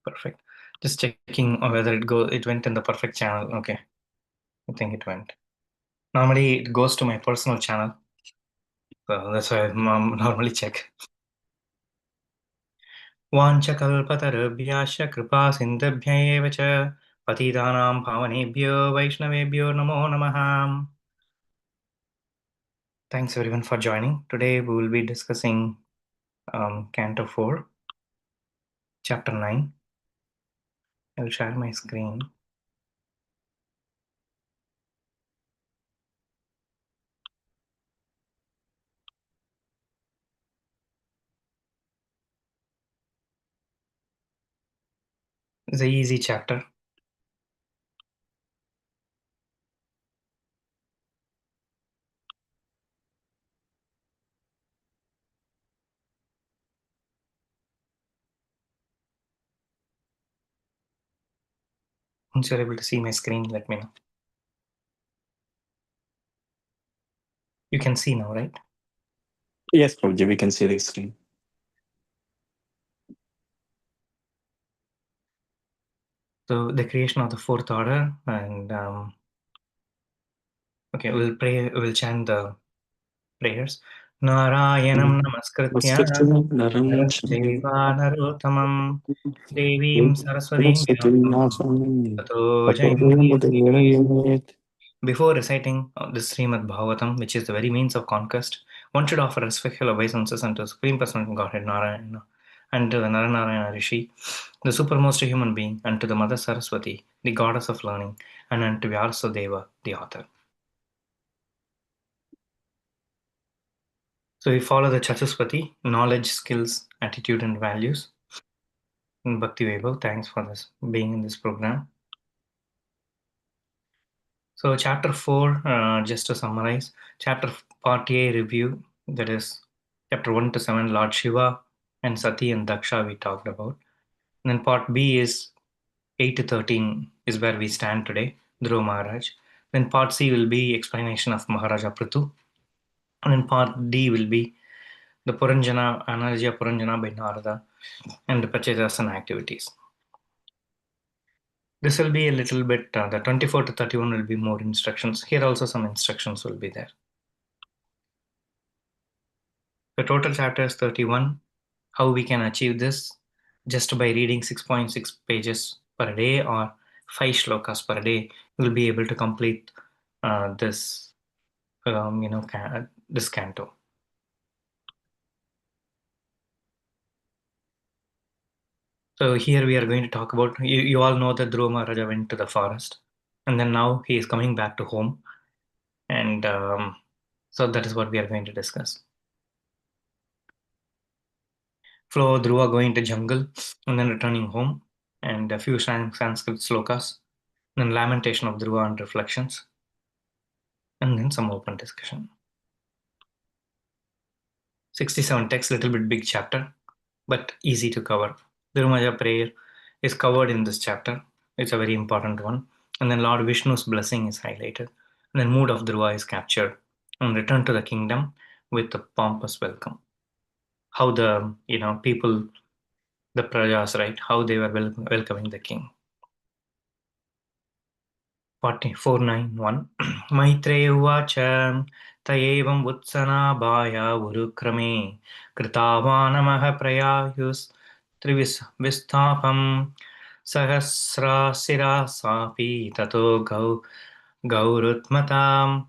Perfect. Just checking whether it went in the perfect channel. Okay. I think it went. Normally it goes to my personal channel. So that's why I normally check. वाञ्छकल्पतरुभ्यश्च कृपा सिन्धुभ्य एव च पतितानां पावनेभ्यो वैष्णवेभ्यो नमो नमः. Thanks everyone for joining. Today we will be discussing Canto 4, Chapter 9. I will share my screen. It's an easy chapter. Once you're able to see my screen, let me know. You can see now, right? Yes, Prabhuji, we can see the screen. So the creation of the fourth order, and okay, we'll chant the prayers. Narayanam namaskritya narasteva narottamam devim saraswatim vyasam tato jayamudire. Before reciting the Srimad Bhagavatam, which is the very means of conquest, one should offer respectful obeisances unto the Supreme Personality of Godhead Narayana, and to the Naranarayana Rishi, the supermost human being, and to the Mother Saraswati, the goddess of learning, and unto Vyasadeva, the author. So we follow the Chatuspati, knowledge, skills, attitude, and values. And Bhakti Vaibhav, thanks for this being in this program. So chapter 4, just to summarize, chapter part A review, that is chapter 1 to 7, Lord Shiva and Sati and Daksha we talked about. And then part B is 8 to 13 is where we stand today, Dhruva Maharaj. Then part C will be explanation of Maharaja Prithu. And then part D will be the Puranjana, analogy of Puranjana by Narada, and the Pachedasana activities. This will be a little bit, the 24 to 31 will be more instructions. Here also some instructions will be there. The total chapter is 31. How we can achieve this? Just by reading 6.6 pages per day or 5 shlokas per day, you will be able to complete this, this canto. So here we are going to talk about, you all know that Dhruva Maharaja went to the forest, and then now he is coming back to home. And so that is what we are going to discuss. Flow Dhruva going to jungle and then returning home, and a few Sanskrit slokas, then lamentation of Dhruva and reflections, and then some open discussion. 67 text, little bit big chapter, but easy to cover. Dhirumaja prayer is covered in this chapter. It's a very important one. And then Lord Vishnu's blessing is highlighted. And then mood of Dhruva is captured and return to the kingdom with a pompous welcome. How the people, the prajas, right? How they were welcoming the king. 491 Maitreya uvacha tayevam vutsanaabhaya urukrame kritavanamah prayayus trivisthapam sahasrasira sapi tato gaurutmatam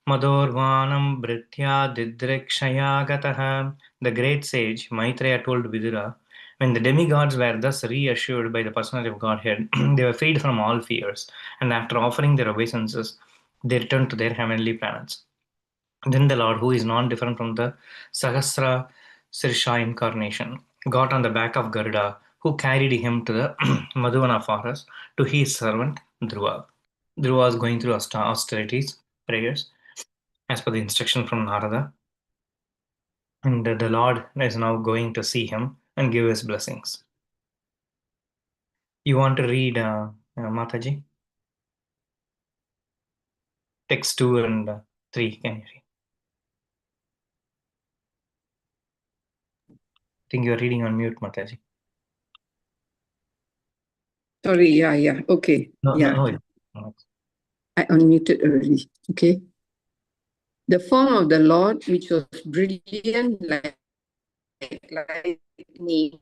madorvanam britya didrikshaya gatah. The great sage Maitreya told Vidura, when the demigods were thus reassured by the personality of Godhead, they were freed from all fears, and after offering their obeisances, they returned to their heavenly planets. Then the Lord, who is non different from the Sahasra Sirsha incarnation, got on the back of Garuda, who carried him to the Madhuvana forest to his servant Dhruva. Dhruva was going through austerities, prayers, as per the instruction from Narada. And the Lord is now going to see him and give his blessings. You want to read Mataji? Text 2 and 3, can you read? I think you're reading on mute, Mataji. Sorry, yeah. Okay. No, no, Yeah. no. No. I unmuted already. Okay. The form of the Lord, which was brilliant like lightning,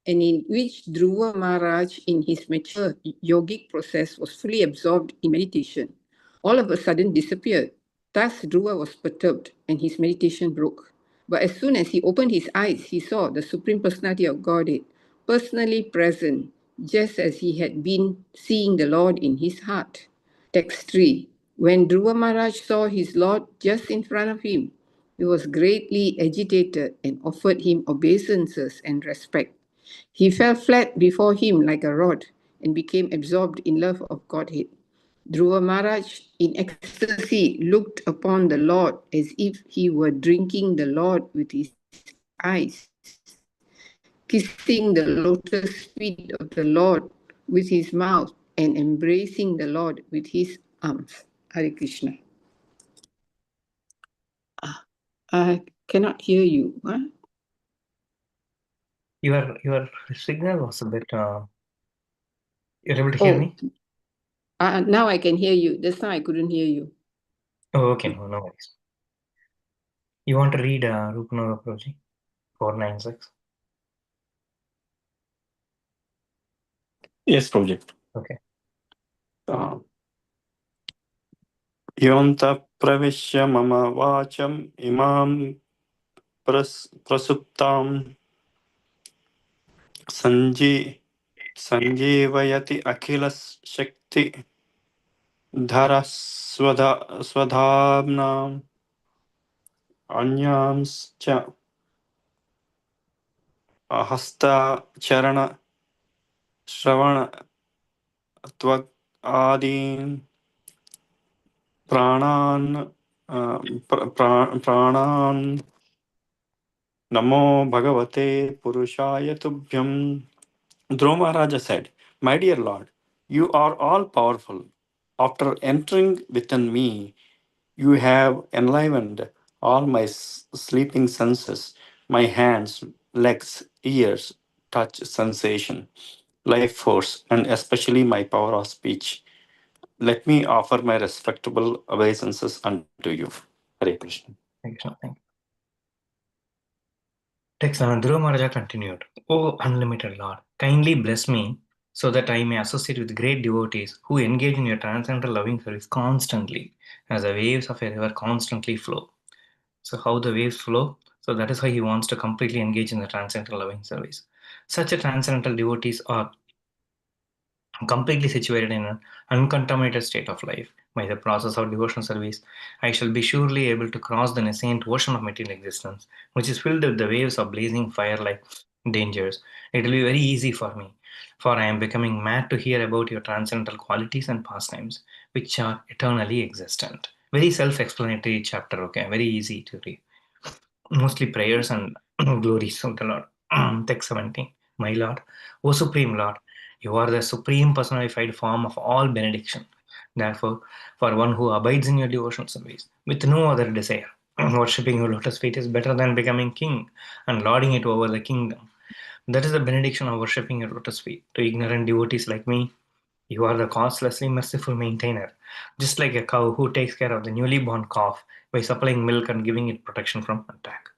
and in which Dhruva Maharaj, in his mature yogic process, was fully absorbed in meditation, all of a sudden disappeared. Thus, Dhruva was perturbed and his meditation broke. But as soon as he opened his eyes, he saw the Supreme Personality of Godhead personally present, just as he had been seeing the Lord in his heart. Text 3. When Dhruva Maharaj saw his Lord just in front of him, he was greatly agitated and offered him obeisances and respect. He fell flat before him like a rod and became absorbed in love of Godhead. Dhruva Maharaj, in ecstasy, looked upon the Lord as if he were drinking the Lord with his eyes, kissing the lotus feet of the Lord with his mouth, and embracing the Lord with his arms. Hare Krishna. I cannot hear you. Huh? Your signal was a bit. You're able to hear Oh, me? now I can hear you. This time I couldn't hear you. Oh, okay. No, no worries. You want to read Rupanova Prabhuji 496? Yes, Prabhuji. Okay. Uh, योऽन्तः प्रविश्य मम वाचम् इमां प्रसुप्तां सञ्जीवयति अखिलशक्तिधरः स्वधाम्नाम् अन्यांश्च हस्ताचरणश्रवणत्वगादीन् प्राणान् प्राणान् नमो भगवते पुरुषाय तुभ्यम्. Dhruva Maharaja said, "My dear Lord, you are all powerful. After entering within me, you have enlivened all my sleeping senses, my hands, legs, ears, touch, sensation, life force, and especially my power of speech. Let me offer my respectable obeisances unto you." Hare Krishna. Thank you. Thank you. Text Dhruva Maharaja continued, O unlimited Lord, kindly bless me so that I may associate with great devotees who engage in your transcendental loving service constantly, as the waves of a river constantly flow. So, how the waves flow? So, that is why he wants to completely engage in the transcendental loving service. Such a transcendental devotees are completely situated in an uncontaminated state of life. By the process of devotional service, I shall be surely able to cross the nascent ocean of material existence, which is filled with the waves of blazing fire like dangers. It will be very easy for me, for I am becoming mad to hear about your transcendental qualities and pastimes, which are eternally existent. Very self explanatory chapter, okay? Very easy to read. Mostly prayers and glories of the Lord. Text 17. My Lord, O Supreme Lord, you are the supreme personified form of all benediction. Therefore, for one who abides in your devotional service with no other desire, worshipping your lotus feet is better than becoming king and lording it over the kingdom. That is the benediction of worshipping your lotus feet. To ignorant devotees like me, you are the causelessly merciful maintainer, just like a cow who takes care of the newly born calf by supplying milk and giving it protection from attack.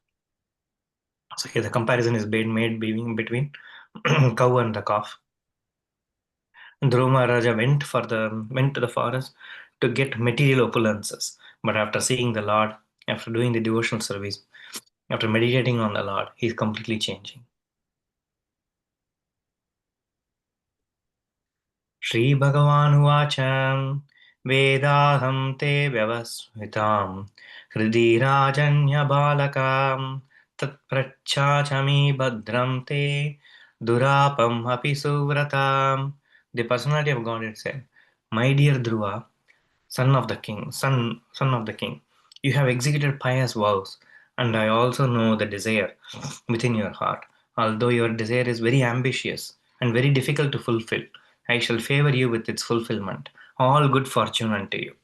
So here the comparison is being made between cow and the calf. Dhruva Maharaja went to the forest to get material opulences, but after seeing the Lord, after doing the devotional service, after meditating on the Lord, he is completely changing. श्रीभगवानुवाच वेदाहं ते व्यवस्मितां हृदि राजन्यबालकां तत्प्रच्छाचमि भद्रं ते दुरापम् अपि सुव्रताम्. The personality of God had said, My dear Dhruva, son of the king, you have executed pious vows, and I also know the desire within your heart. Although your desire is very ambitious and very difficult to fulfill, I shall favor you with its fulfillment. All good fortune unto you.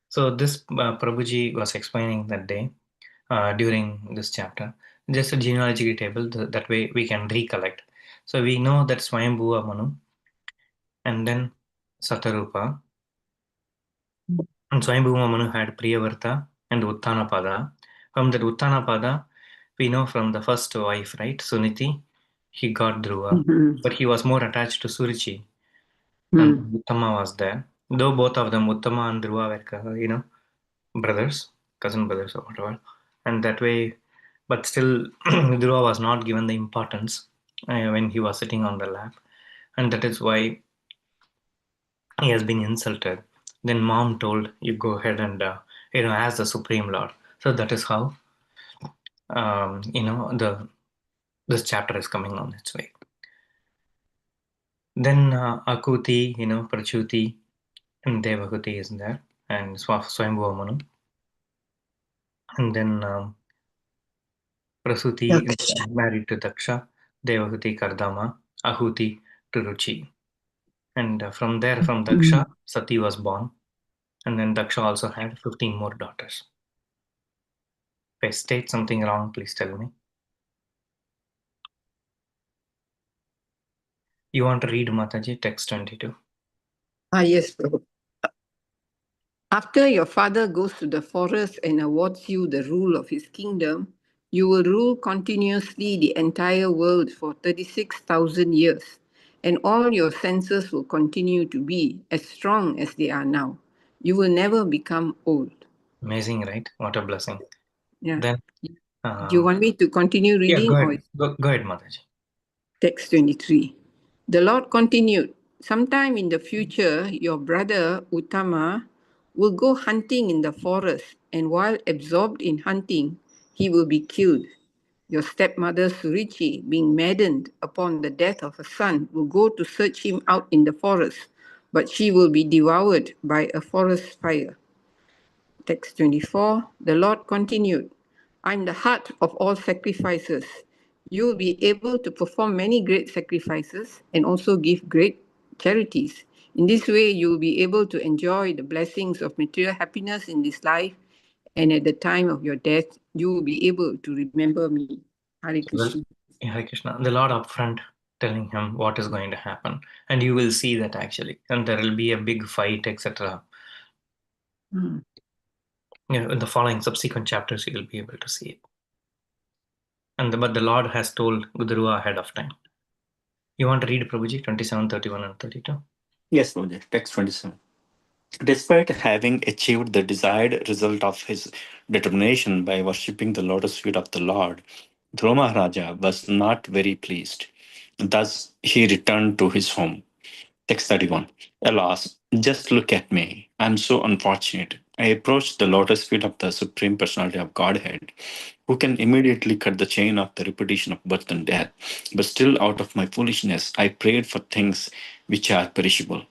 So this Prabhuji was explaining that day during this chapter just a genealogy table, that way we can recollect. So we know that Swayambhuva Manu and then Satarupa. And Swayambhuva Manu had Priyavarta and Uttanapada. From that Uttanapada, we know from the first wife, right, Suniti, he got Dhruva, but he was more attached to Suruchi, and Uttama was there. Though both of them, Uttama and Dhruva, were, brothers, cousin brothers or whatever, and that way, but still, Dhruva was not given the importance when he was sitting on the lap, and that is why he has been insulted. Then mom told, "You go ahead and as the supreme lord." So that is how the this chapter is coming on its way. Then Akuti, Prachuti, and Devahuti is there, and Swayambhuva Manu, and then Prasuti married to Daksha, Devahuti Kardama, Ahuti to Ruchi. And from Daksha, Sati was born. And then Daksha also had 15 more daughters. If I state something wrong, please tell me. You want to read Mataji, text 22? Yes, Prabhu. After your father goes to the forest and awards you the rule of his kingdom, you will rule continuously the entire world for 36,000 years, and all your senses will continue to be as strong as they are now. You will never become old. Amazing, right? What a blessing. Yeah. Then, Do you want me to continue yeah, reading? go ahead. Go ahead, Mataji. Text 23. The Lord continued, sometime in the future, your brother Uttama will go hunting in the forest, and while absorbed in hunting, he will be killed. Your stepmother Surichi, being maddened upon the death of her son, will go to search him out in the forest, but she will be devoured by a forest fire. Text 24, the Lord continued, I am the heart of all sacrifices. You will be able to perform many great sacrifices and also give great charities. In this way, you will be able to enjoy the blessings of material happiness in this life, and at the time of your death, you will be able to remember me. Hare Krishna. Hare Krishna. The Lord upfront telling him what is going to happen, and you will see that actually, and there will be a big fight, etc. In the following subsequent chapters, you will be able to see it. But the Lord has told Gudruva ahead of time. You want to read Prabhuji 27, 31, and 32? Yes, Prabhuji. Text 27. Despite having achieved the desired result of his determination by worshipping the lotus feet of the Lord, Dhruva Maharaja was not very pleased. Thus, he returned to his home. Text 31. Alas, just look at me. I'm so unfortunate. I approached the lotus feet of the Supreme Personality of Godhead, who can immediately cut the chain of the repetition of birth and death. But still, out of my foolishness, I prayed for things which are perishable.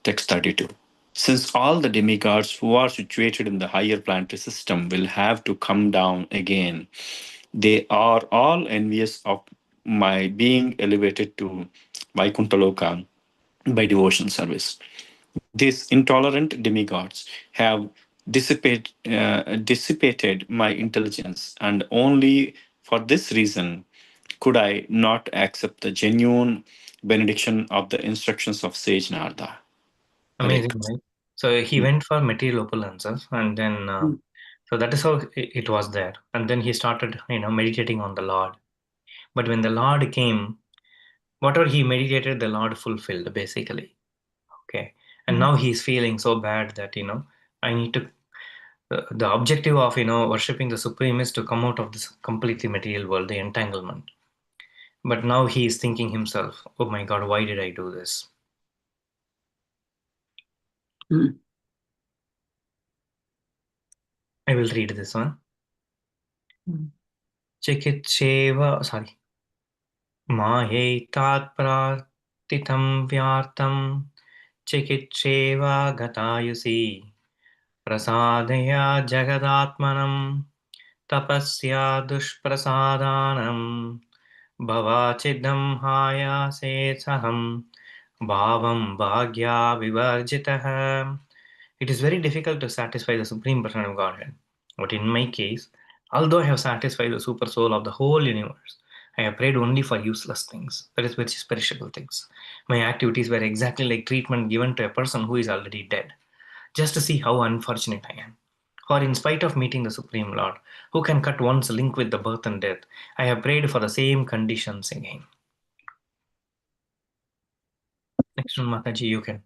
Text 32. Since all the demigods who are situated in the higher planetary system will have to come down again, they are all envious of my being elevated to Vaikuntaloka by devotion service. These intolerant demigods have dissipated my intelligence, and only for this reason could I not accept the genuine benediction of the instructions of Sage Narada. Amazing, right? So he went for material opulences, and then so that is how it was there. And then he started, meditating on the Lord. But when the Lord came, whatever he meditated, the Lord fulfilled basically. Okay, and now he's feeling so bad that I need to. The objective of worshiping the Supreme is to come out of this completely material world, the entanglement. But now he is thinking himself, "Oh my God, why did I do this?" I will read this one. Chikitcheva, sorry. Mahaitat prartitam vyartam chikitcheva gatayusi prasadaya jagadatmanam tapasya dushprasadanam bhavachidam hayase saham bhavam bhagya vivarjitah. It is very difficult to satisfy the Supreme Person of Godhead. But in my case, Although I have satisfied the super soul of the whole universe, I have prayed only for useless things, that is, which is perishable things. My activities were exactly like treatment given to a person who is already dead, just to see how unfortunate I am. For in spite of meeting the Supreme Lord, who can cut one's link with the birth and death, I have prayed for the same conditions again. Next one, Mataji, you can.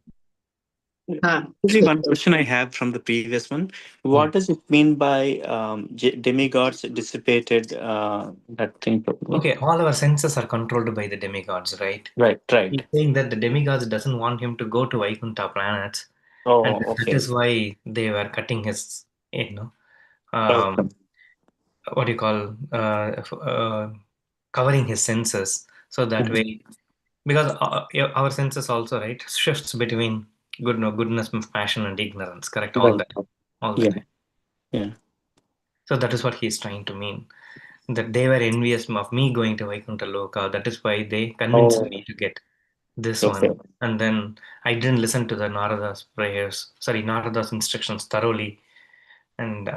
Only one question I have from the previous one. What does it mean by demigods dissipated that thing? Okay, all our senses are controlled by the demigods, right? Right, He's right. saying that the demigods doesn't want him to go to Vaikuntha planets, and Oh, that okay. is why they were cutting his, Okay. what do you call, covering his senses, so that way, because yeah, our senses also, right, shifts between goodness, passion, and ignorance, correct, Right. all the Yeah, time. yeah. So that is what he's trying to mean. That they were envious of me going to Vaikuntha Loka. That is why they convinced Oh, me to get this okay. one. And then I didn't listen to the Narada's instructions thoroughly. And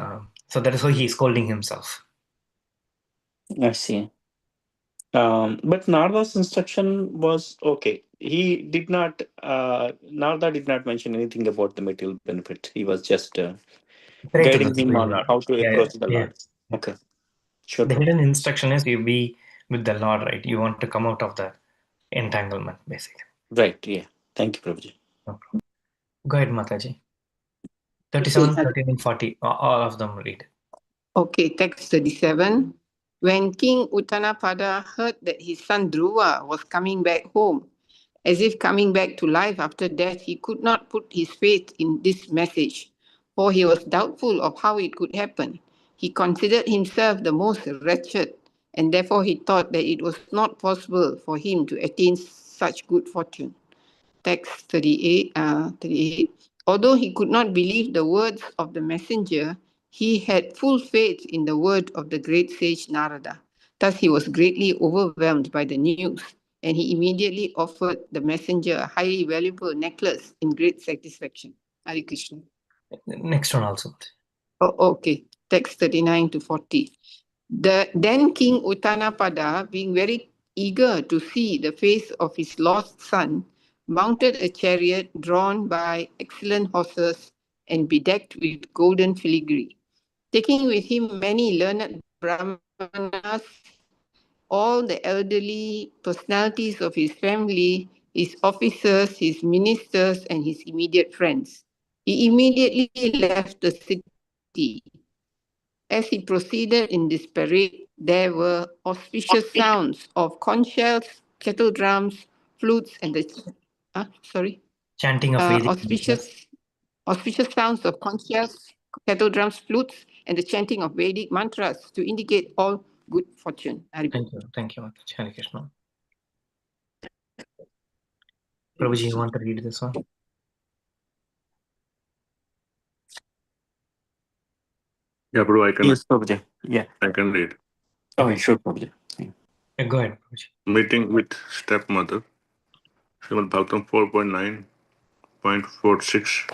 so that is why he's scolding himself. I see. But Narada's instruction was okay. He did not, Narada did not mention anything about the material benefit. He was just Pray to the guiding him Supreme on Lord. how to Yeah, approach the yeah, Lord. yeah. Okay, sure. The hidden instruction is you be with the Lord, right? You want to come out of the entanglement, basically. Right, yeah. Thank you, Prabhuji. No problem. Go ahead, Mataji. Okay. 37, 13, and 40. All of them read. Okay, text 37. When King Uttanapada heard that his son Dhruva was coming back home, as if coming back to life after death, he could not put his faith in this message, for he was doubtful of how it could happen. He considered himself the most wretched, and therefore he thought that it was not possible for him to attain such good fortune. Text 38. Although he could not believe the words of the messenger, he had full faith in the word of the great sage Narada. Thus he was greatly overwhelmed by the news, and he immediately offered the messenger a highly valuable necklace in great satisfaction. Hare Krishna. Next one also. Oh, okay. Text 39 to 40. Then King Uttanapada, being very eager to see the face of his lost son, mounted a chariot drawn by excellent horses and bedecked with golden filigree. Taking with him many learned brahmanas, all the elderly personalities of his family, his officers, his ministers, and his immediate friends. He immediately left the city. As he proceeded in this parade, there were auspicious sounds of conch shells, kettle drums, flutes, and the Chanting of Vedic mantras. auspicious sounds of conch shells, kettle drums, flutes, and the chanting of Vedic mantras to indicate all good fortune. Thank you, Mataji. Hare Krishna. Prabhuji, you want to read this one? Yeah, bro, I can. Yes, Prabhuji. Yeah. I can read. Oh, sure, Prabhuji. Go ahead, Prabhuji. Meeting with stepmother. Srimad Bhagavatam 4.9.46.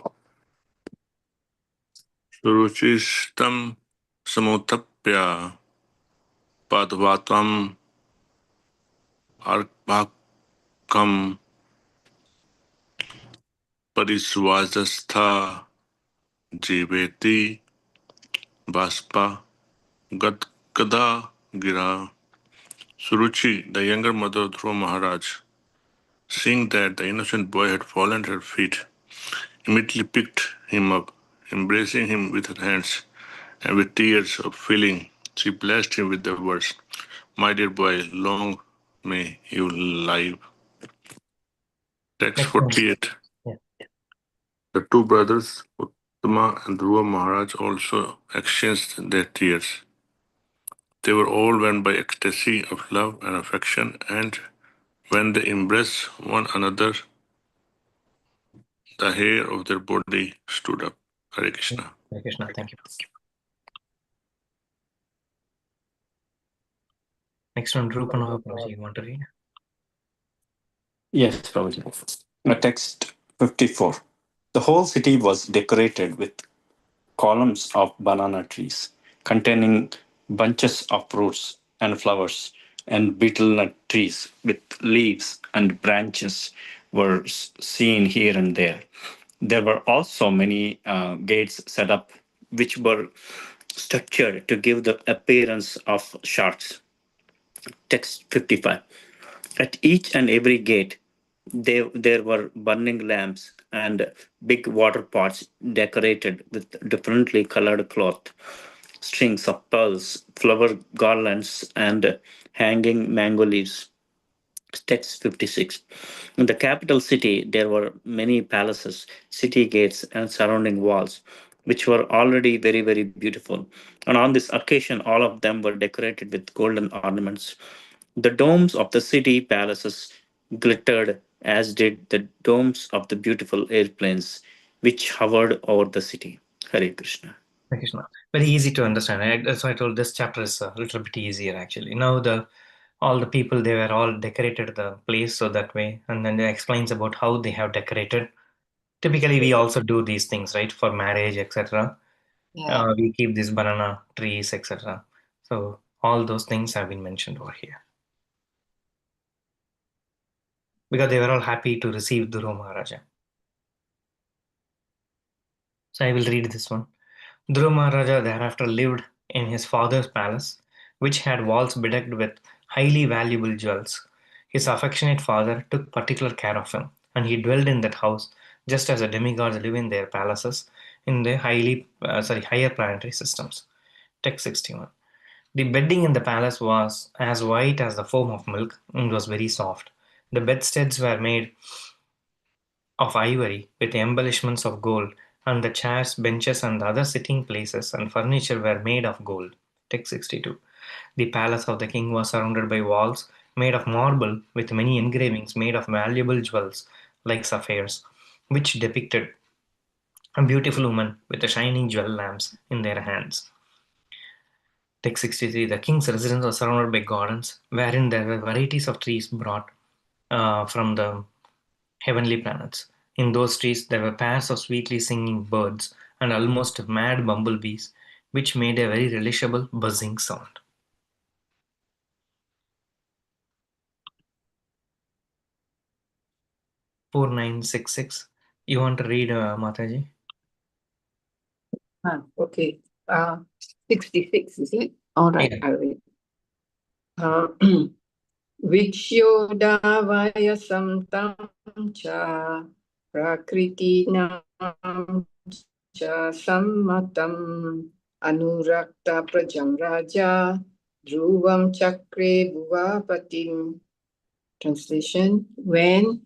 Suruchistam samotapya padvatam arpakam parisvajastha jiveti baspa gadgada gira. Suruchi, the younger mother of Dhruva Maharaj, seeing that the innocent boy had fallen at her feet, immediately picked him up, embracing him with her hands, and with tears of feeling, she blessed him with the words, "My dear boy, long may you live." Text Next one. 48. Yeah. The two brothers, Uttama and Dhruva Maharaj, also exchanged their tears. They were overwhelmed by ecstasy of love and affection, and when they embraced one another, the hair of their body stood up. Hare Krishna. Hare Krishna. Thank you. Next one, Rupanova Prabhuji, you want to read? Yes, Prabhuji. Text 54. The whole city was decorated with columns of banana trees containing bunches of fruits and flowers, and betel nut trees with leaves and branches were seen here and there. There were also many gates set up which were structured to give the appearance of sharks. Text 55. At each and every gate, there were burning lamps and big water pots decorated with differently colored cloth, strings of pearls, flower garlands, and hanging mango leaves. Text 56. In the capital city, there were many palaces, city gates, and surrounding walls, which were already very, very beautiful. And on this occasion, all of them were decorated with golden ornaments. The domes of the city palaces glittered, as did the domes of the beautiful airplanes which hovered over the city. Hare Krishna. Thank you, Krishna. Very easy to understand. That's why I told this chapter is a little bit easier actually. Now all the people, they were all decorated the place so that way, and then it explains about how they have decorated. Typically, we also do these things, right, for marriage, etc. Yeah. We keep these banana trees, etc. So all those things have been mentioned over here because they were all happy to receive Dhruva Maharaja. So I will read this one. Dhruva Maharaja thereafter lived in his father's palace, which had walls bedecked with highly valuable jewels. His affectionate father took particular care of him, and he dwelled in that house just as the demigods live in their palaces in the higher planetary systems. Text 61. The bedding in the palace was as white as the foam of milk and was very soft. The bedsteads were made of ivory with embellishments of gold, and the chairs, benches, and other sitting places and furniture were made of gold. Text 62. The palace of the king was surrounded by walls made of marble with many engravings made of valuable jewels like sapphires, which depicted a beautiful woman with the shining jewel lamps in their hands. Text 63. The king's residence was surrounded by gardens wherein there were varieties of trees brought from the heavenly planets. In those trees, there were pairs of sweetly singing birds and almost mad bumblebees, which made a very relishable buzzing sound. Four nine six six. You want to read, Mataji? Okay. 66, is it? All right, Yeah. I'll read. Vikshyodavyasam tam cha prakritinam cha sammatam anurakta prajam raja dhruvam chakre bhuvapatim. Translation. When,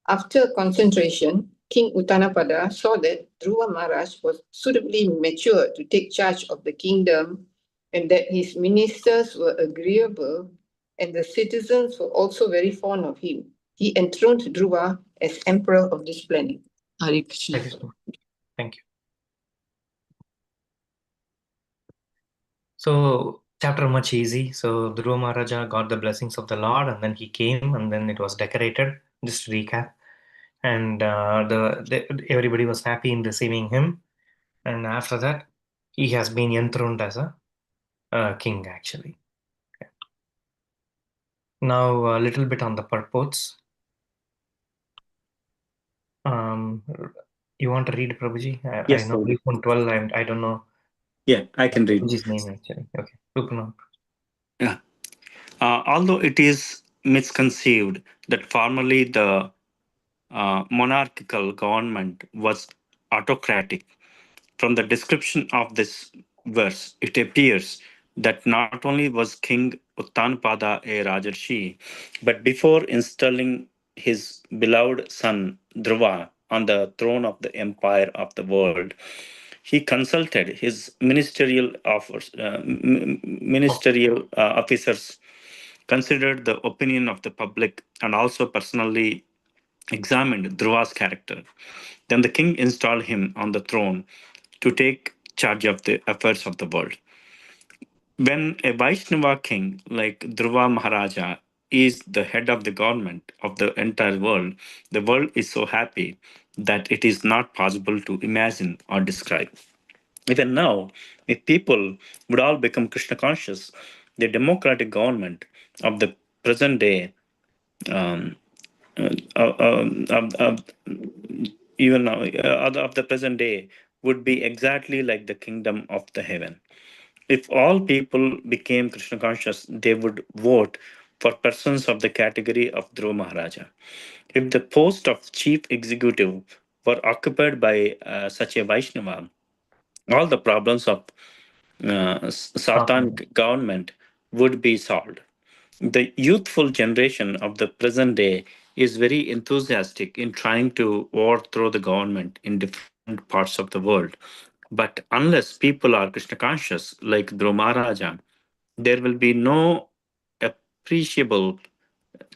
after concentration, King Uttanapada saw that Dhruva Maharaj was suitably mature to take charge of the kingdom and that his ministers were agreeable and the citizens were also very fond of him, he enthroned Dhruva as emperor of this planet. Hare Krishna. Thank you. So, chapter much easy. So, Dhruva Maharaja got the blessings of the Lord, and then he came, and then it was decorated. Just to recap, and everybody was happy in receiving him. And after that, he has been enthroned as a king, actually. Okay. Now, a little bit on the purports. You want to read, Prabhuji? I Yes, know Lord. 3.12, and I don't know Yeah, I can read. Prabhuji's name, actually. Okay. Rupanam. Yeah. Although it is misconceived that formerly the monarchical government was autocratic, from the description of this verse, it appears that not only was King Uttanpada a Rajarshi, but before installing his beloved son Dhruva on the throne of the empire of the world, he consulted his ministerial officers, considered the opinion of the public, and also personally examined Dhruva's character. Then the king installed him on the throne to take charge of the affairs of the world. When a Vaishnava king like Dhruva Maharaja is the head of the government of the entire the world is so happy that it is not possible to imagine or describe. Even now, if people would all become Krishna conscious, the democratic government of the present day, um, uh, uh, um, of, of, even now, of the present day, would be exactly like the kingdom of the heaven. If all people became Krishna conscious, they would vote for persons of the category of Dhruva Maharaja. If the post of chief executive were occupied by such a Vaishnava, all the problems of Satan government would be solved. The youthful generation of the present day is very enthusiastic in trying to overthrow the government in different parts of the world. But unless people are Krishna conscious, like Dhruva Maharaja, there will be no appreciable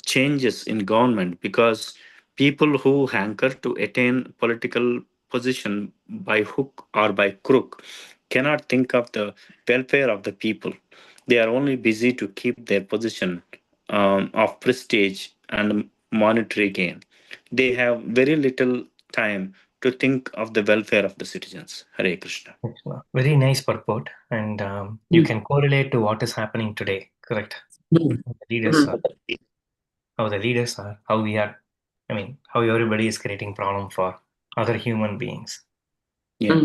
changes in government, because people who hanker to attain political position by hook or by crook cannot think of the welfare of the people. They are only busy to keep their position of prestige and monetary gain. They have very little time to think of the welfare of the citizens. Hare Krishna. Very nice purport, and you can correlate to what is happening today. Correct. The leaders are how the leaders are, how we are. I mean, how everybody is creating problem for other human beings. Yeah.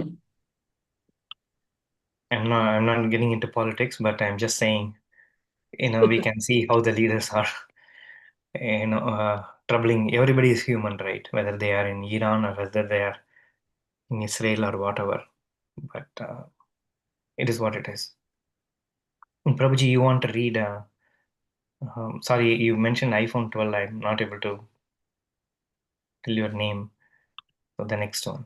I'm not getting into politics, but I'm just saying, we can see how the leaders are, troubling. Everybody is human, right? Whether they are in Iran or whether they are in Israel or whatever. But it is what it is. And Prabhuji, you want to read? Sorry, you mentioned iPhone 12. I'm not able to tell your name. So the next one.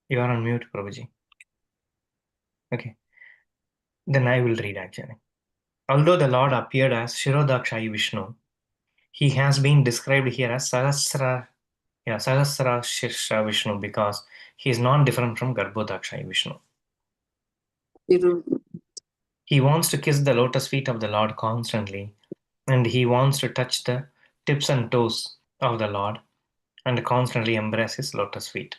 You are on mute, Prabhuji. Okay. Then I will read actually. Although the Lord appeared as Shirodakshayi Vishnu, he has been described here as Sahasra Shirsha Vishnu because he is not different from Garbhodakshayi Vishnu. He wants to kiss the lotus feet of the Lord constantly, and he wants to touch the tips and toes of the Lord and constantly embrace his lotus feet.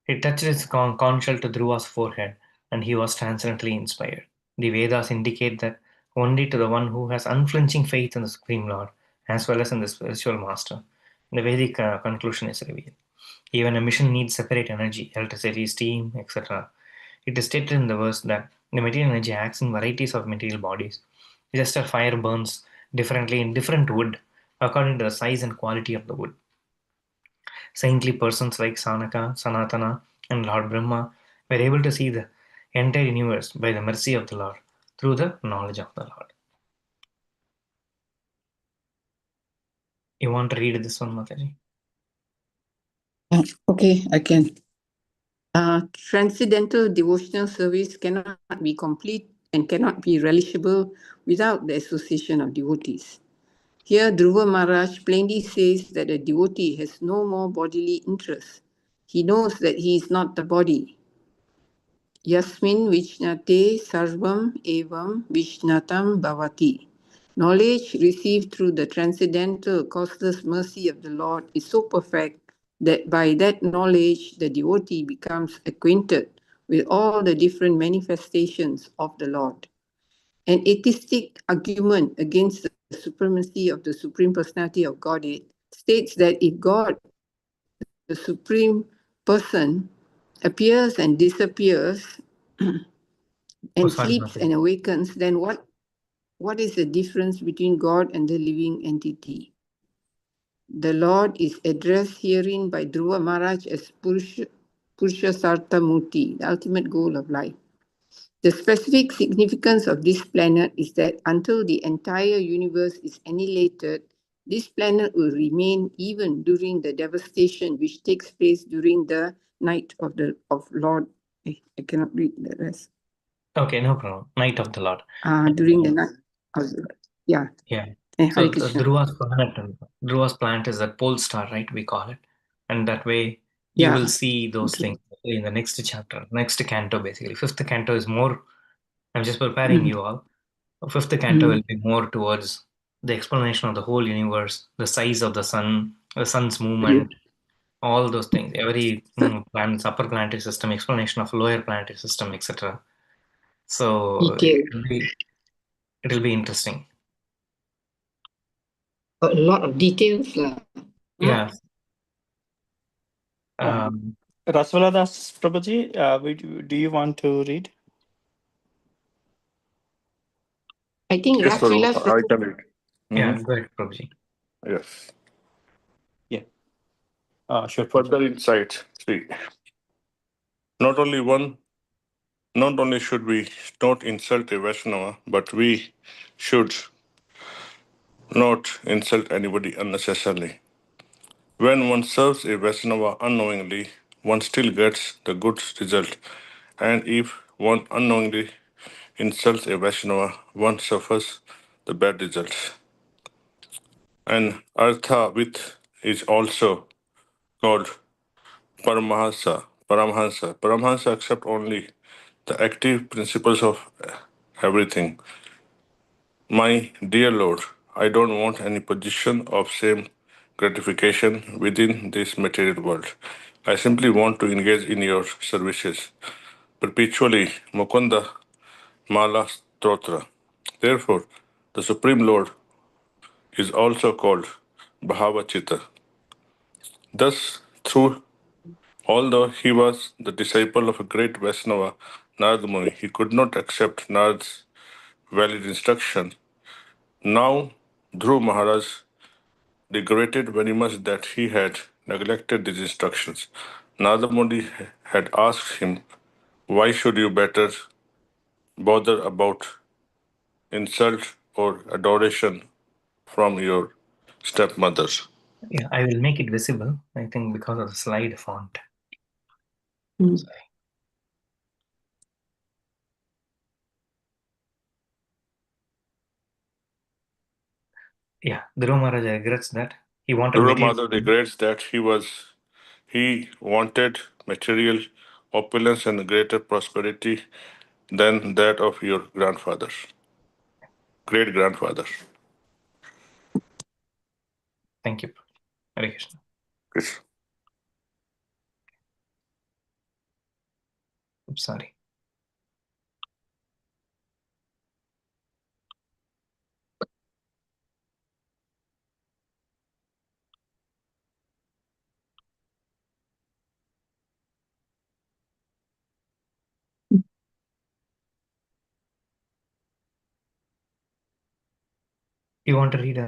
He touched his conch shell to Dhruva's forehead, and he was transcendently inspired. The Vedas indicate that only to the one who has unflinching faith in the Supreme Lord, as well as in the spiritual master, the Vedic conclusion is revealed. Even a mission needs separate energy, electricity, steam, etc. It is stated in the verse that the material energy acts in varieties of material bodies, just as fire burns differently in different wood according to the size and quality of the wood. Saintly persons like Sanaka, Sanatana, and Lord Brahma were able to see the entire universe by the mercy of the Lord through the knowledge of the Lord. You want to read this one, Mataji? Okay, I can. Transcendental devotional service cannot be complete and cannot be relishable without the association of devotees. Here, Dhruva Maharaj plainly says that a devotee has no more bodily interest. He knows that he is not the body. Yasmin Vishnate Sarvam Evam Vishnatam Bhavati. Knowledge received through the transcendental causeless mercy of the Lord is so perfect that by that knowledge the devotee becomes acquainted with all the different manifestations of the Lord. An atheistic argument against the supremacy of the Supreme Personality of Godhead states that if God, the Supreme Person, appears and disappears and Sorry, sleeps Mataji. and awakens, then what is the difference between God and the living entity? The Lord is addressed herein by Dhruva Maharaj as Purusha Sartha Murti, the ultimate goal of life. The specific significance of this planet is that until the entire universe is annihilated, this planet will remain even during the devastation which takes place during the night of Lord. I cannot read the rest. Okay, no problem. Night of the Lord. During the night of the Lord. Yeah. Yeah. Hare So Krishna. Dhruva's planet is a pole star, right? We call it. And that way you will see those things in the next chapter, next canto, basically. Fifth canto is more, I'm just preparing you all. Fifth canto will be more towards the explanation of the whole universe, the size of the sun, the sun's movement, all those things, every planet's upper planetary system, explanation of lower planetary system, etc. So Detail. it'll be interesting. A lot of details. Yeah. Rasvala Das Prabhuji, do you want to read? I think Yes, Prabhu, Rasvilas. I can read. Yeah, go ahead, Prabhuji. Yes. Yeah. Sure. Further insight. See, not only should we not insult a Vaishnava, but we should not insult anybody unnecessarily. When one serves a Vaishnava unknowingly, one still gets the good result. And if one unknowingly insults a Vaishnava, one suffers the bad results. And Artha with is also called Paramahansa. Paramahansa accept only the active principles of everything. My dear Lord, I don't want any position of same gratification within this material world. I simply want to engage in your services. Perpetually, Mukunda Mala Stotra. Therefore, the Supreme Lord is also called Bhavachita. Thus, although he was the disciple of a great Vaishnava, Narad Muni, he could not accept Narad's valid instruction. Now, Dhruv Maharaj regretted very much that he had neglected these instructions. Narada Muni had asked him, why should you better bother about insult or adoration from your stepmothers? Yeah, I will make it visible, I think, because of the slide font. Sorry. Yeah, Dhruva Maharaj regrets that. He wanted Dhruva material. Maharaj regrets that he wanted material opulence and greater prosperity than that of your grandfather, great grandfather. Thank you. Hare Krishna. Krishna. Oops, sorry. You want to read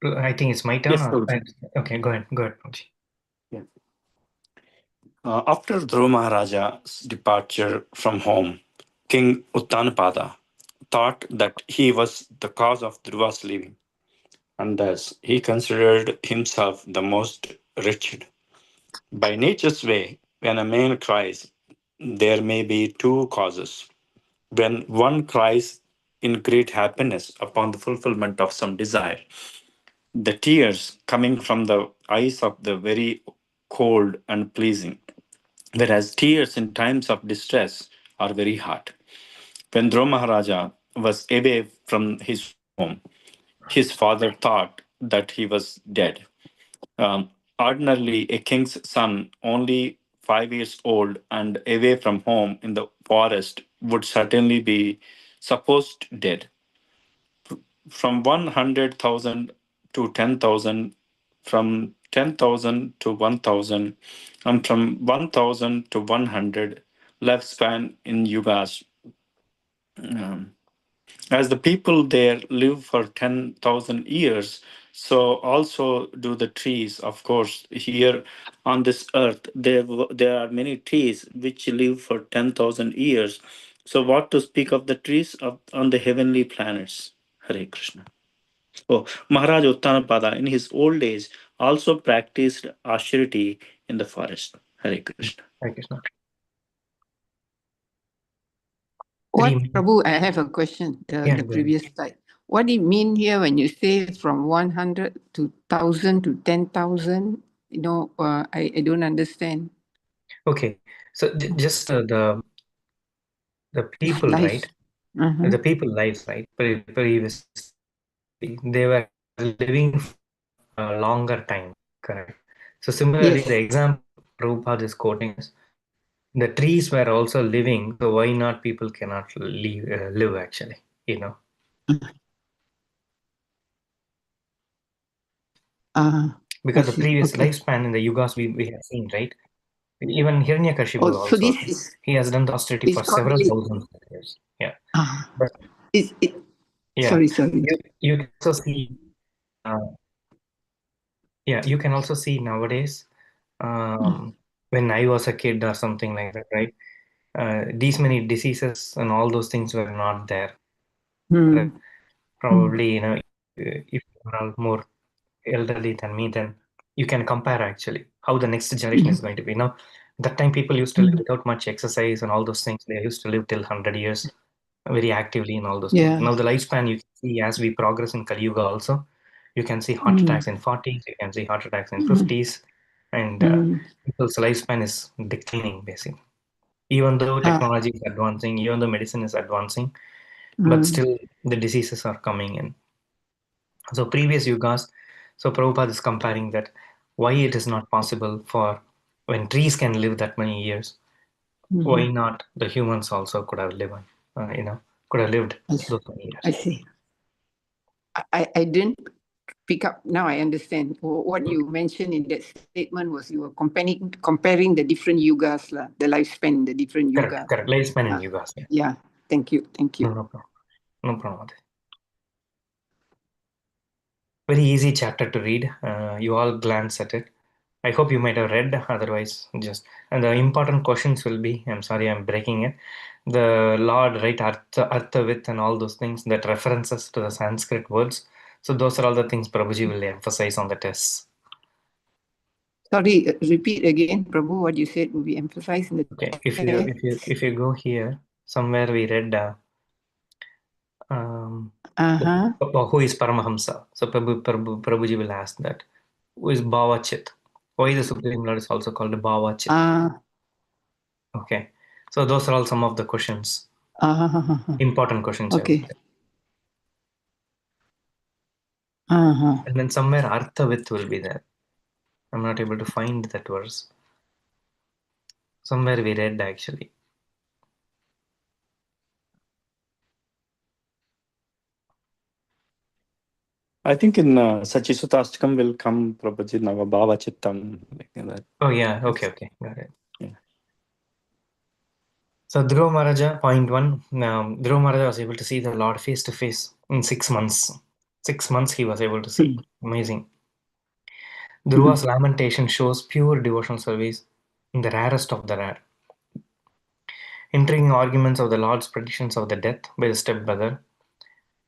I think it's my turn. Yes, Prabhuji. Okay, go ahead, Prabhuji. Yeah. After Dhruva Maharaja's departure from home, King Uttanapada thought that he was the cause of Dhruva's leaving, and thus he considered himself the most wretched. By nature's way, when a man cries, there may be two causes. When one cries in great happiness upon the fulfillment of some desire, the tears coming from the eyes of the very cold and pleasing, whereas tears in times of distress are very hot. When Dhruva Maharaja was away from his home, his father thought that he was dead. Ordinarily, a king's son, only 5 years old and away from home in the forest, would certainly be supposed dead. From 100,000 to 10,000, from 10,000 to 1,000, and from 1,000 to 100 lifespan in yugas. As the people there live for 10,000 years, so also do the trees. Of course, here on this earth, there are many trees which live for 10,000 years. So, what to speak of the trees on the heavenly planets? Hare Krishna. Oh, Maharaj Uttanapada in his old age also practiced austerity in the forest. Hare Krishna. Hare Krishna. What, Prabhu, I have a question, Yeah, the go ahead. previous slide. What do you mean here when you say from 100 to 1,000 to 10,000? I don't understand. Okay, so just the people, Life. right? The people lives, right? Previously, they were living for a longer time, correct? So similarly, Yes. the example Prabhupada is quoting is the trees were also living, so why not people cannot live actually, you know? Because the I see. previous Okay. lifespan in the yugas we have seen, right? Even Hiranyakashipu Oh, so also, this is he has done the austerity it's for several called thousands of years. Yeah. ah, But it yeah, sorry. you can also see, you can also see nowadays, when I was a kid or something like that, right? These many diseases and all those things were not there. Hmm. Probably, if you are more elderly than me, then you can compare actually how the next generation is going to be. Now, that time people used to live without much exercise and all those things. They used to live till 100 years very actively and all those things. Yeah. Now, the lifespan you can see as we progress in Kali Yuga also, you can see heart attacks in 40s, you can see heart attacks in 50s, and people's lifespan is declining basically. Even though technology is advancing, even though medicine is advancing, but still the diseases are coming in. So previous yugas, so Prabhupada is comparing that why it is not possible for when trees can live that many years, why not the humans also could have lived, could have lived those many I years. see. I didn't pick up. Now I understand. What you mentioned in that statement was you were comparing the different yugas, the lifespan in the different yugas. Correct. Lifespan in yugas. Yeah. Yeah. Thank you. No problem. No problem. Very easy chapter to read. You all glance at it. I hope you might have read, otherwise and the important questions will be, I'm sorry, I'm breaking it. The Lord, right, Artha with and all those things, that references to the Sanskrit words. So those are all the things Prabhuji will emphasize on the tests. Sorry, repeat again, Prabhu, what you said will be emphasized in the Okay, if you go here, somewhere we read who is Paramahamsa. So Prabhuji will ask that. Who is Bhavachit? Why the Supreme Lord is also called Bhavachit? Okay, so those are all some of the questions. Important questions. Okay. And then somewhere Arthavit will be there. I'm not able to find that verse. Somewhere we read actually. I think in Sachisutastakam will come Prabhuji Navabhava Chittam. Like that. Oh yeah, okay, got it. Yeah. So Dhruva Maharaja, point 1, Dhruva Maharaja was able to see the Lord face to face in 6 months. 6 months he was able to see. Amazing. Dhruva's lamentation shows pure devotional service in the rarest of the rare. Intriguing arguments of the Lord's predictions of the death by the stepbrother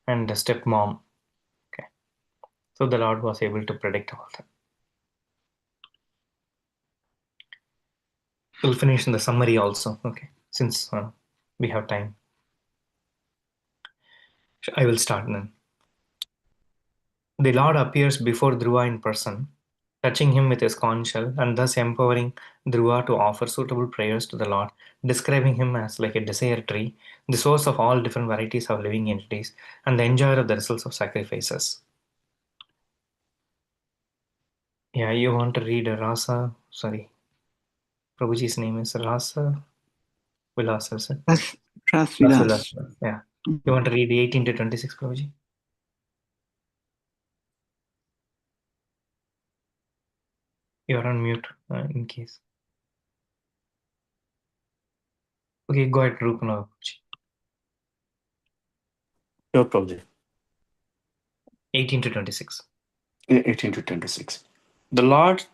and the stepmom. Okay. So the Lord was able to predict all that. We'll finish in the summary also, okay, since we have time. I will start then. The Lord appears before Dhruva in person, touching him with his conch shell and thus empowering Dhruva to offer suitable prayers to the Lord, describing him as like a desire tree, the source of all different varieties of living entities, and the enjoyer of the results of sacrifices. Yeah, you want to read Rasa? Sorry. Prabhuji's name is Rasa Vilasa, is it? Ras Vilas. Yeah. You want to read 18 to 26, Prabhuji? You're on mute in case. Okay, go ahead, Rupana. Sure, Prabhuji. 18 to 26. 18 to 26. The Lord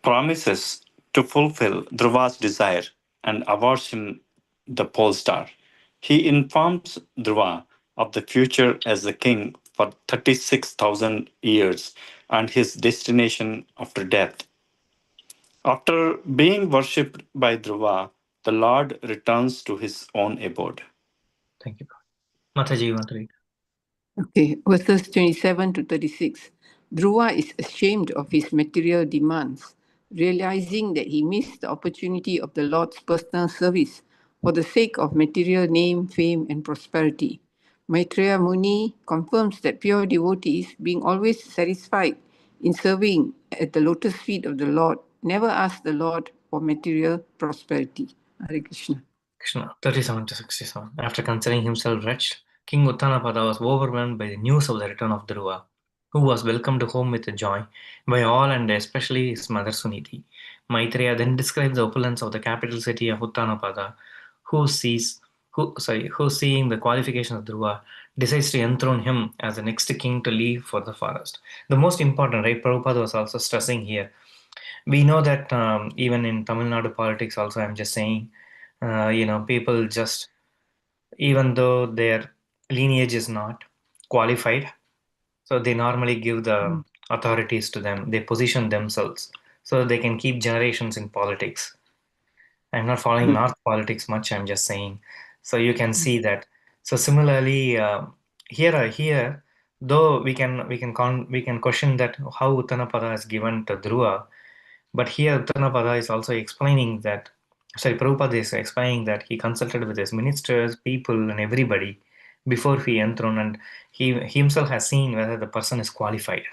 promises to fulfill Dhruva's desire and awards him the pole star. He informs Dhruva of the future as the king for 36,000 years and his destination after death. After being worshipped by Dhruva, the Lord returns to his own abode. Thank you. Mataji, you want to read? Okay, verses 27 to 36. Dhruva is ashamed of his material demands, realizing that he missed the opportunity of the Lord's personal service for the sake of material name, fame, and prosperity. Maitreya Muni confirms that pure devotees, being always satisfied in serving at the lotus feet of the Lord, never ask the Lord for material prosperity. Hare Krishna. Krishna 37 to 67. After considering himself wretched, King Uttanapada was overwhelmed by the news of the return of Dhruva, who was welcomed home with joy by all and especially his mother Suniti. Maitreya then describes the opulence of the capital city of Uttanapada, who seeing the qualifications of Dhruva, decides to enthrone him as the next king to leave for the forest. The most important, right? Prabhupada was also stressing here. We know that even in Tamil Nadu politics, also, I'm just saying, people just, even though their lineage is not qualified, so they normally give the authorities to them. They position themselves so they can keep generations in politics. I'm not following North politics much. I'm just saying. So you can see that. So similarly, here, though we can question that how Uttanapada is given to Dhruva, but here Uttanapada is also explaining that. Sorry, Prabhupada is explaining that he consulted with his ministers, people, and everybody before he enthroned, and he himself has seen whether the person is qualified.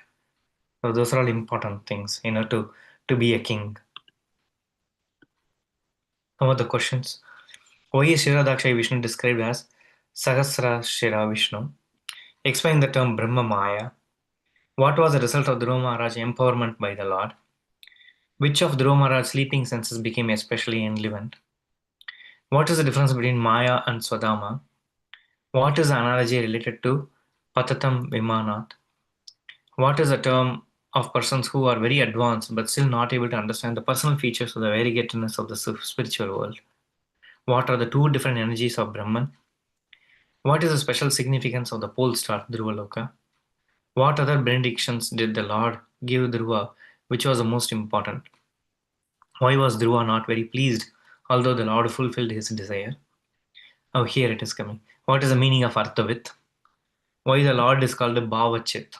So those are all important things, to be a king. Some of the questions. Why is Shiradakshay Vishnu described as Sahasra Shira Vishnu? Explain the term Brahma Maya. What was the result of Dhruva Maharaj empowerment by the Lord? Which of Dhruva Maharaj's sleeping senses became especially enlivened? What is the difference between Maya and Swadama? What is the analogy related to Patatam Vimanat? What is the term of persons who are very advanced but still not able to understand the personal features of the variegatedness of the spiritual world? What are the two different energies of Brahman? What is the special significance of the pole star Dhruvaloka? What other benedictions did the Lord give Dhruva, which was the most important? Why was Dhruva not very pleased, although the Lord fulfilled his desire? Oh, here it is coming. What is the meaning of Arthavit? Why the Lord is called Bhavachit?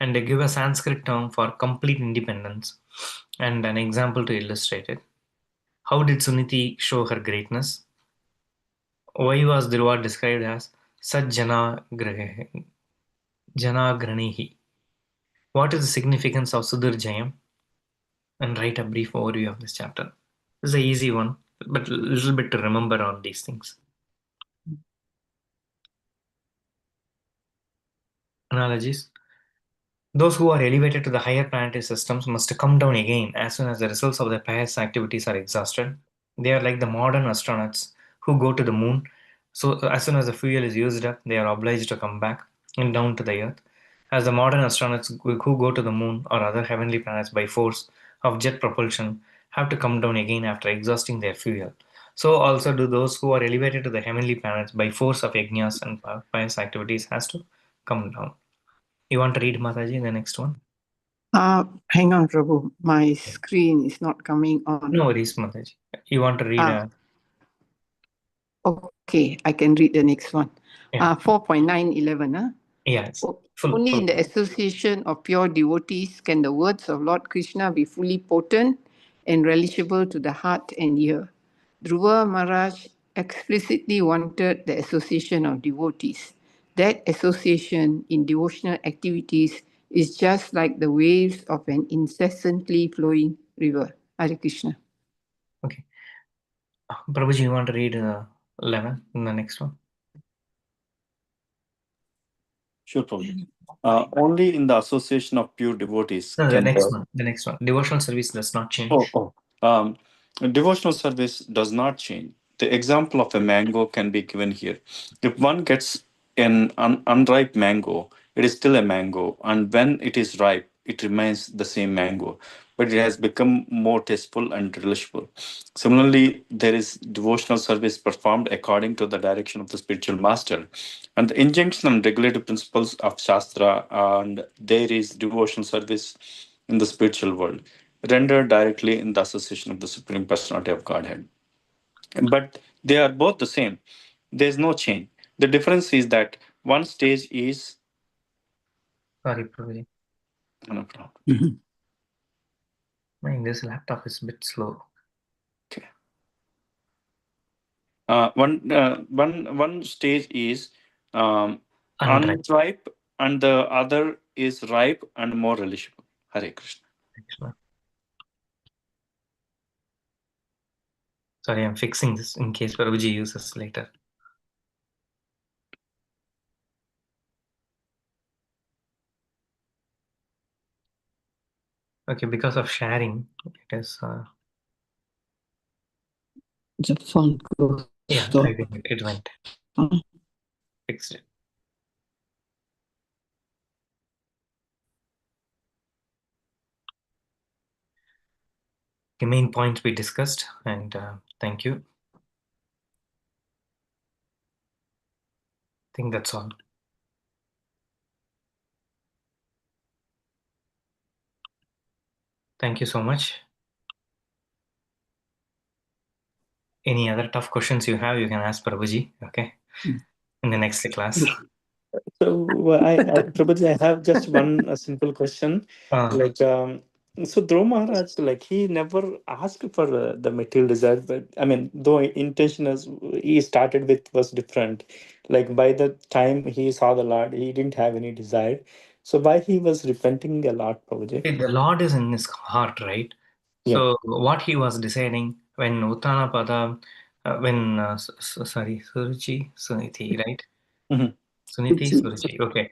And they give a Sanskrit term for complete independence and an example to illustrate it. How did Suniti show her greatness? Why was Dhruva described as Janagranihi? What is the significance of Sudirjayam? And write a brief overview of this chapter. This is an easy one, but a little bit to remember on these things. Analogies. Those who are elevated to the higher planetary systems must come down again as soon as the results of their pious activities are exhausted. They are like the modern astronauts who go to the moon. So as soon as the fuel is used up, they are obliged to come back and down to the earth. As the modern astronauts who go to the moon or other heavenly planets by force of jet propulsion have to come down again after exhausting their fuel. So also do those who are elevated to the heavenly planets by force of yajnas and pious activities has to come down. You want to read, Mataji, the next one? Hang on, Prabhu. My screen is not coming on. No worries, Mataji. You want to read? Okay, I can read the next one. Yeah. 4.911. Yes. Only in the association of pure devotees can the words of Lord Krishna be fully potent and relishable to the heart and ear. Dhruva Maharaj explicitly wanted the association of devotees. That association in devotional activities is just like the waves of an incessantly flowing river. Hare Krishna. Okay. Prabhuji, you want to read 11 in the next one? Sure, Prabhuji. Only in the association of pure devotees No, the can next one. The next one. Devotional service does not change. devotional service does not change. The example of a mango can be given here. If one gets an unripe mango, it is still a mango, and when it is ripe, it remains the same mango, but it has become more tasteful and relishable. Similarly, there is devotional service performed according to the direction of the spiritual master, and the injunction and regulative principles of Shastra, and there is devotional service in the spiritual world, rendered directly in the association of the Supreme Personality of Godhead. But they are both the same. There's no change. The difference is that one stage is. Sorry, Prabhuji. No problem. This laptop is a bit slow. Okay. One stage is Unripe. unripe, and the other is ripe and more relishable. Hare Krishna. Krishna. Sorry, I'm fixing this in case Prabhuji uses later. Okay, because of sharing, it is. The font goes. Yeah, Stop. I think it went. Fixed it. The main points we discussed, and thank you. I think that's all. Thank you so much. Any other tough questions you have, you can ask Prabhuji, okay? In the next class. So, Prabhuji, I have just one simple question. Like, so Dhruva Maharaj, like, he never asked for the material desire, but I mean, though intention is he started with was different. Like, by the time he saw the Lord, he didn't have any desire. So, why he was repenting a lot, Prabhuji? The Lord is in his heart, right? Yeah. So what he was deciding when Uttanapada, sorry, Suruchi, Suniti, right? Mhm. Suniti, Suruchi. Okay.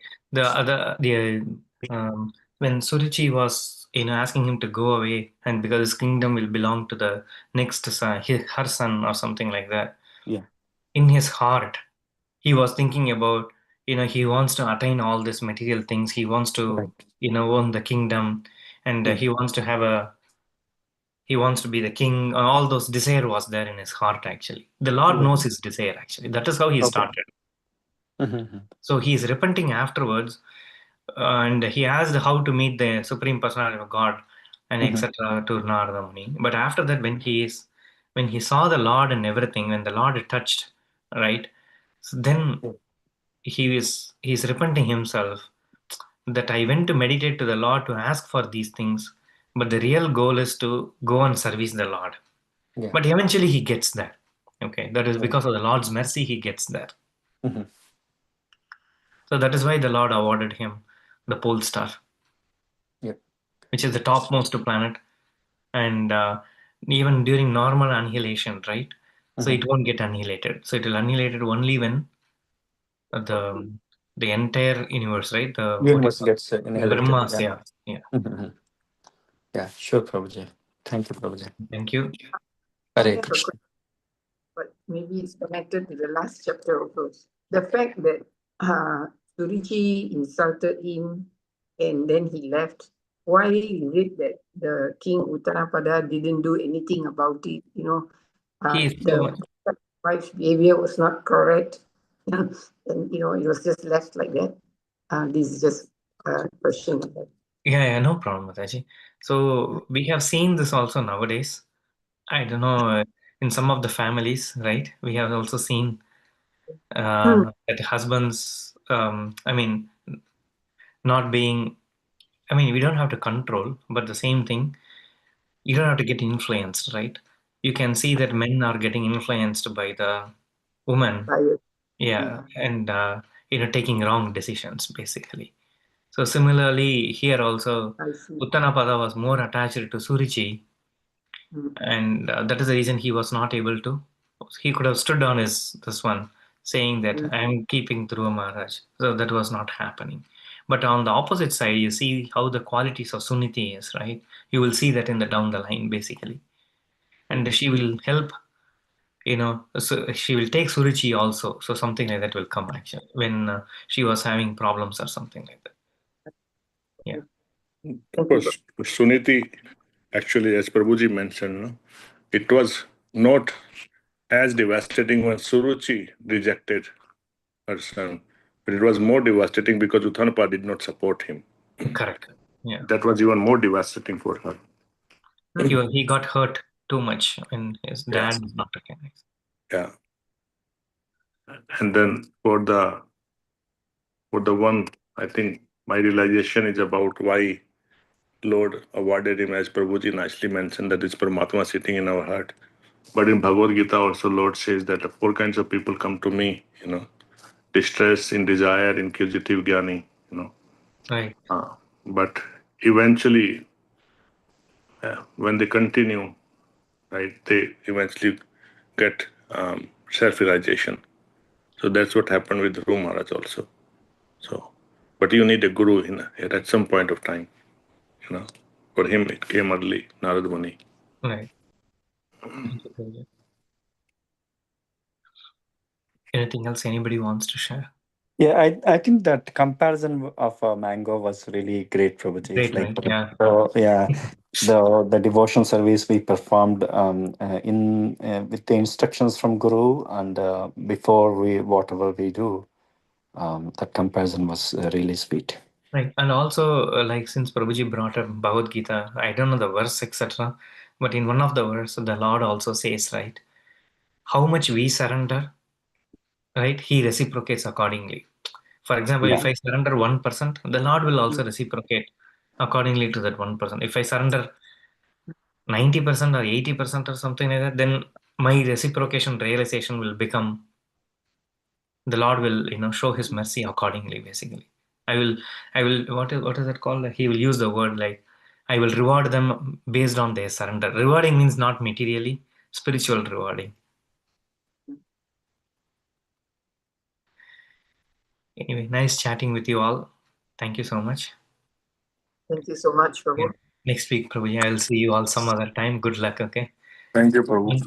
When Suruchi was, asking him to go away, and because his kingdom will belong to the next son, her son, or something like that. Yeah. In his heart, he was thinking about, he wants to attain all these material things. He wants to, Right. own the kingdom, and Yeah. he wants to be the king. All those desire was there in his heart. Actually, the Lord Yeah. knows his desire. Actually, that is how he Okay. started. Mhm. So he is repenting afterwards, and he asked how to meet the Supreme Personality of God, and Mhm. etc. to Narada Muni. But after that, when he saw the Lord and everything, when the Lord touched, right? So then he's repenting himself, that I went to meditate to the Lord to ask for these things, but the real goal is to go and service the Lord. Yeah. But eventually he gets there. Okay, that is Yeah. because of the Lord's mercy he gets there. Mhm. So that is why the Lord awarded him the pole star, Yeah. which is the topmost planet, and even during normal annihilation, right? So it won't get annihilated. So it will annihilate only when the entire universe, right? The what is Universe gets the inherited. Brahmas, Yeah. yeah. Mhm. Yeah, sure, Prabhuji. Thank you, Prabhuji. Thank you. I Hare have a Krishna. but maybe it's connected to the last chapter also. The fact that Suriji insulted him and then he left. Why is it that the king Uttarapada didn't do anything about it? He is so much. The wife's behavior was not correct, and it was just left like that. This is just a question. Yeah, no problem, Mataji. So we have seen this also nowadays. I don't know, in some of the families, right? We have also seen that husbands, not being, we don't have to control, but the same thing, you don't have to get influenced, right? You can see that men are getting influenced by the woman, yeah, and taking wrong decisions, basically. So similarly, here also, I see. Uttanapada was more attached to Surichi, and that is the reason he was not able to. He could have stood on this one, saying that I am keeping Dhruva Maharaj. So that was not happening. But on the opposite side, you see how the qualities of Suniti is, right? You will see that in the down the line, basically, and she will help. So she will take Surichi also. So something like that will come actually when she was having problems or something like that. Yeah. Of course, Suniti, actually, as Prabhuji mentioned, no, it was not as devastating when Suruchi rejected her son, but it was more devastating because Uttanapa did not support him. Correct. Yeah. That was even more devastating for her. He got hurt too much when his dad was not recognized. Yeah. And then for the one, I think my realization is about why Lord awarded him, as Prabhuji nicely mentioned, that it's Paramatma sitting in our heart. But in Bhagavad Gita also, Lord says that four kinds of people come to me, distress, in desire, inquisitive jnani, Right. But eventually, when they continue, right, they eventually get self-realization. So that's what happened with Dhruva Maharaj also. So, but you need a guru at some point of time. For him it came early, Narad Muni. Right. Thank you, Prabhuji. Anything else anybody wants to share? Yeah, I think that comparison of a mango was really great, Prabhuji. Great, Like, right? Yeah. yeah, the devotional service we performed in with the instructions from Guru, and before whatever we do, that comparison was really sweet. Right. And also, like, since Prabhuji brought up Bhagavad Gita, I don't know the verse, etc. But in one of the verses, the Lord also says, right, how much we surrender, right, He reciprocates accordingly. For example, if Yeah. I surrender 1%, the Lord will also reciprocate accordingly to that 1%. If I surrender 90% or 80% or something like that, then my reciprocation realization will become, the Lord will, show His mercy accordingly, basically. I will, what is it called? He will use the word like, I will reward them based on their surrender. Rewarding means not materially, spiritual rewarding. Anyway, nice chatting with you all. Thank you so much. Thank you so much, Prabhu. Next week, Prabhuji, I will see you all some other time. Good luck, okay? Thank you, Prabhu.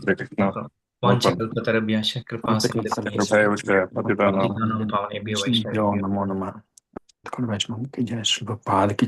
Vanchakalpatarabhyasha kripa sindhubhyascha patitanam pavanebhyo vaishnavebhyo नमो नमः। Jai Shri Prabhupada की जय।